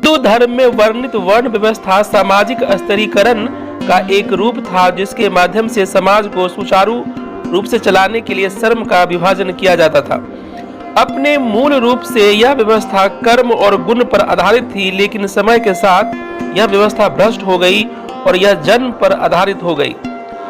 हिंदू धर्म में वर्णित वर्ण व्यवस्था सामाजिक स्तरीकरण का एक रूप था, जिसके माध्यम से समाज को सुचारू रूप से चलाने के लिए श्रम का विभाजन किया जाता था। अपने मूल रूप से यह व्यवस्था कर्म और गुण पर आधारित थी, लेकिन समय के साथ यह व्यवस्था भ्रष्ट हो गई और यह जन्म पर आधारित हो गई।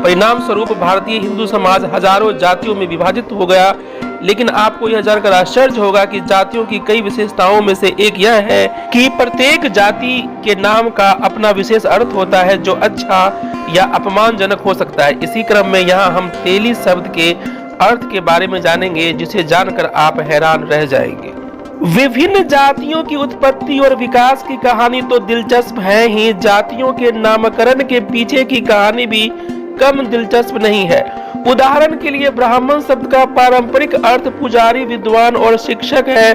परिणाम स्वरूप भारतीय हिंदू समाज हजारों जातियों में विभाजित हो गया। लेकिन आपको यह जानकर आश्चर्य होगा कि जातियों की कई विशेषताओं में से एक यह है कि प्रत्येक जाति के नाम का अपना विशेष अर्थ होता है, जो अच्छा या अपमानजनक हो सकता है। इसी क्रम में यहाँ हम तेली शब्द के अर्थ के बारे में जानेंगे, जिसे जानकर आप हैरान रह जाएंगे। विभिन्न जातियों की उत्पत्ति और विकास की कहानी तो दिलचस्प है ही, जातियों के नामकरण के पीछे की कहानी भी कम दिलचस्प नहीं है। उदाहरण के लिए ब्राह्मण शब्द का पारंपरिक अर्थ पुजारी, विद्वान और शिक्षक है।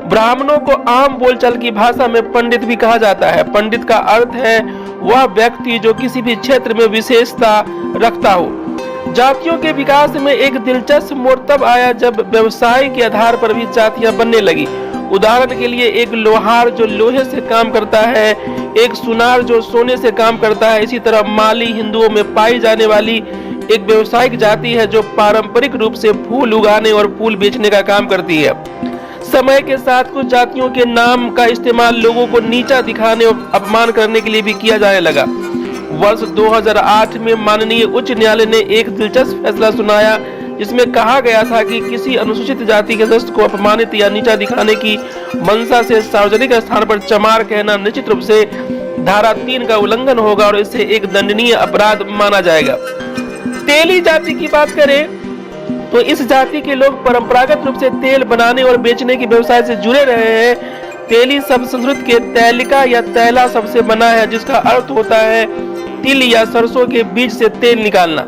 ब्राह्मणों को आम बोलचाल की भाषा में पंडित भी कहा जाता है। पंडित का अर्थ है वह व्यक्ति जो किसी भी क्षेत्र में विशेषता रखता हो। जातियों के विकास में एक दिलचस्प मोड़ तब आया जब व्यवसाय के आधार पर भी जातियां बनने लगी। उदाहरण के लिए एक लोहार जो लोहे से काम करता है, एक सुनार जो सोने से काम करता है। इसी तरह माली हिंदुओं में पाई जाने वाली एक व्यवसायिक जाति है जो पारंपरिक रूप से फूल उगाने और फूल बेचने का काम करती है। समय के साथ कुछ जातियों के नाम का इस्तेमाल लोगों को नीचा दिखाने और अपमान करने के लिए भी किया जाने लगा। वर्ष 2008 में माननीय उच्च न्यायालय ने एक दिलचस्प फैसला सुनाया, जिसमें कहा गया था कि किसी अनुसूचित जाति के सदस्य को अपमानित या नीचा दिखाने की मंशा से सार्वजनिक स्थान पर चमार कहना निश्चित रूप से धारा 3 का उल्लंघन होगा और इसे एक दंडनीय अपराध माना जाएगा। तेली जाति की बात करें तो इस जाति के लोग परंपरागत रूप से तेल बनाने और बेचने के व्यवसाय से जुड़े रहे हैं। तेली शब्द संस्कृत के तैलिका या तैला शब्द से बना है, जिसका अर्थ होता है तिल या सरसों के बीज से तेल निकालना।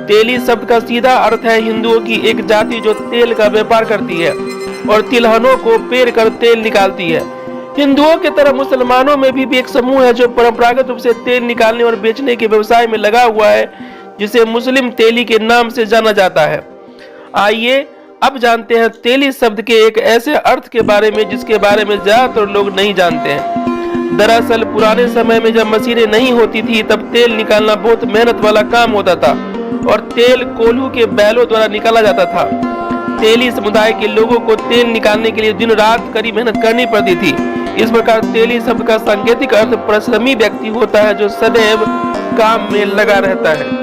तेली शब्द का सीधा अर्थ है हिंदुओं की एक जाति जो तेल का व्यापार करती है और तिलहनों को पेर कर तेल निकालती है। हिंदुओं की तरह मुसलमानों में भी एक समूह है जो परंपरागत रूप से तेल निकालने और बेचने के व्यवसाय में लगा हुआ है, जिसे मुस्लिम तेली के नाम से जाना जाता है। आइए अब जानते हैं तेली शब्द के एक ऐसे अर्थ के बारे में जिसके बारे में ज्यादातर लोग नहीं जानते हैं। दरअसल पुराने समय में जब मशीनें नहीं होती थी, तब तेल निकालना बहुत मेहनत वाला काम होता था और तेल कोल्हू के बैलों द्वारा निकाला जाता था। तेली समुदाय के लोगों को तेल निकालने के लिए दिन रात कड़ी मेहनत करनी पड़ती थी। इस प्रकार तेली शब्द का सांकेतिक अर्थ परिश्रमी व्यक्ति होता है जो सदैव काम में लगा रहता है।